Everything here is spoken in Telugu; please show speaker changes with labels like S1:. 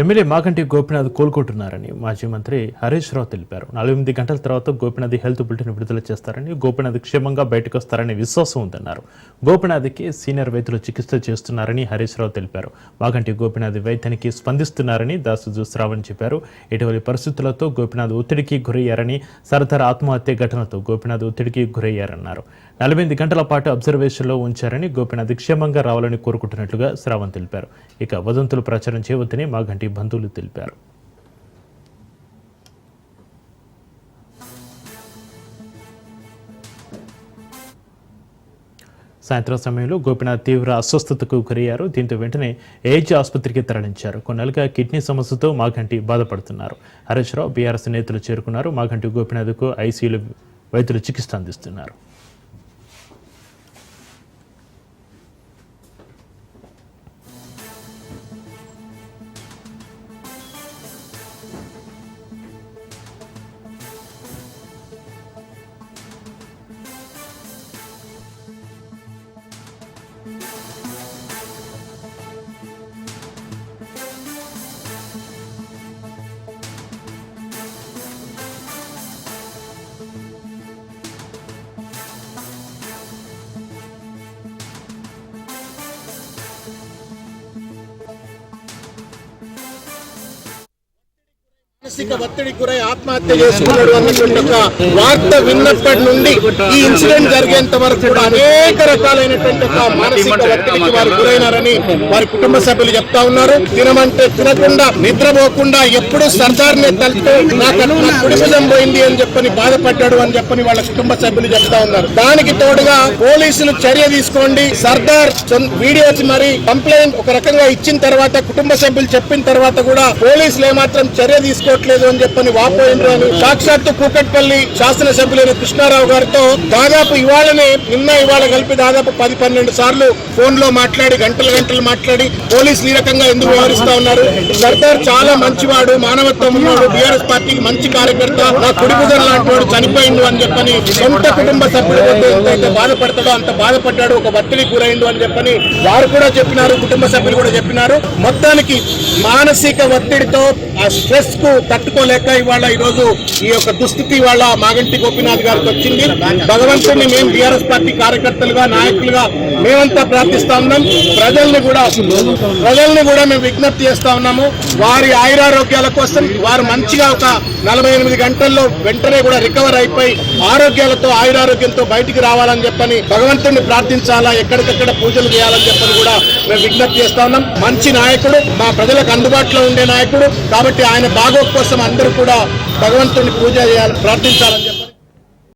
S1: ఎమ్మెల్యే మాగంటి గోపీనాథ్ కోలుకుంటున్నారని మాజీ మంత్రి హరీష్ రావు తెలిపారు. 48 గంటల తర్వాత గోపీనాథ్ హెల్త్ బులెటిన్ విడుదల చేస్తారని, గోపీనాథ్ క్షేమంగా బయటకు వస్తారని విశ్వాసం ఉందన్నారు. గోపీనాథ్కి సీనియర్ వైద్యులు చికిత్స చేస్తున్నారని హరీష్ రావు తెలిపారు. మాగంటి గోపీనాథ్ వైద్యానికి స్పందిస్తున్నారని దాసు శ్రావణ్ చెప్పారు. ఇటీవలి పరిస్థితులతో గోపీనాథ్ ఒత్తిడికి గురయ్యారని, సరదార ఆత్మహత్య ఘటనతో గోపీనాథ్ ఒత్తిడికి గురయ్యారన్నారు. 48 గంటల పాటు అబ్జర్వేషన్లో ఉంచారని, గోపీనాథ్ క్షేమంగా రావాలని కోరుకుంటున్నట్లుగా శ్రావణ్ తెలిపారు. ఇక వదంతులు ప్రచారం చేయవద్దని మాగంటి బంధువులు తెలిపారు. సాయంత్రం సమయంలో గోపీనాథ్ తీవ్ర అస్వస్థతకు గురయ్యారు. దీంతో వెంటనే ఏహెచ్ ఆసుపత్రికి తరలించారు. కొన్నేళ్లుగా కిడ్నీ సమస్యతో మాగంటి బాధపడుతున్నారు. హరీష్ రావు, బీఆర్ఎస్ నేతలు చేరుకున్నారు. మాగంటి గోపీనాథ్కు ఐసీయూలో వైద్యులు చికిత్స అందిస్తున్నారు.
S2: మానసిక ఒత్తిడికి గురై ఆత్మహత్య చేసుకున్నాడు అన్నటువంటి ఒక వార్త విన్నప్పటి నుండి ఈ ఇన్సిడెంట్ జరిగేంత వరకు కూడా అనేక రకాలైనటువంటి ఒక మానసిక ఒత్తిడికి వారు గురైనారని వారి కుటుంబ సభ్యులు చెప్తా ఉన్నారు. తినమంటే తినకుండా, నిద్రపోకుండా ఎప్పుడు సర్దార్నే తలుతూ నాకు కుటుంబం పోయింది అని చెప్పని బాధపడ్డాడు అని చెప్పని వాళ్ళ కుటుంబ సభ్యులు చెప్తా ఉన్నారు. దానికి తోడుగా పోలీసులు చర్య తీసుకోండి, సర్దార్ వీడియోస్ మరి కంప్లైంట్ ఒక రకంగా ఇచ్చిన తర్వాత, కుటుంబ సభ్యులు చెప్పిన తర్వాత కూడా పోలీసులు ఏమాత్రం చర్య తీసుకో లేదు అని చెప్పని వాపోయిండ్రు అని సాక్షాత్తు కూకట్పల్లి శాసనసభ్యులైన కృష్ణారావు గారితో దాదాపు ఇవాళ కలిపి దాదాపు 10-12 సార్లు ఫోన్ లో మాట్లాడి గంటలు మాట్లాడి పోలీసులు ఈ రకంగా ఎందుకు వ్యవహరిస్తా ఉన్నారు. సర్దార్ చాలా మంచివాడు, మానవత్వం ఉన్నాడు, బీఆర్ఎస్ పార్టీకి మంచి కార్యకర్త, నా కుడిపుదర్ లాంటి వాడు చనిపోయిండు అని చెప్పని సొంత కుటుంబ సభ్యులు ఎంతైతే బాధపడతాడో అంత బాధపడ్డాడు, ఒక ఒత్తిడికి గురైండు అని చెప్పని వారు కూడా చెప్పినారు, కుటుంబ సభ్యులు కూడా చెప్పినారు. మొత్తానికి మానసిక ఒత్తిడితో ఆ స్ట్రెస్ కు తట్టుకోలేక ఇవాళ ఈరోజు ఈ యొక్క దుస్థితి ఇవాళ మాగంటి గోపీనాథ్ గారికి వచ్చింది. భగవంతుడిని మేము బీఆర్ఎస్ పార్టీ కార్యకర్తలుగా, నాయకులుగా మేమంతా ప్రార్థిస్తా ఉన్నాం. ప్రజల్ని కూడా మేము విజ్ఞప్తి చేస్తా ఉన్నాము. వారి ఆయురారోగ్యాల కోసం వారు మంచిగా ఒక 48 గంటల్లో వెంటనే కూడా రికవర్ అయిపోయి ఆరోగ్యాలతో, ఆయురారోగ్యంతో బయటికి రావాలని చెప్పని భగవంతుడిని ప్రార్థించాలా, ఎక్కడికక్కడ పూజలు చేయాలని చెప్పని కూడా మేము విజ్ఞప్తి చేస్తా ఉన్నాం. మంచి నాయకుడు, మా ప్రజలకు అందుబాటులో ఉండే నాయకుడు కాబట్టి ఆయన బాగోగు కోసం అందరూ కూడా భగవంతుడిని పూజ చేయాలి, ప్రార్థించాలని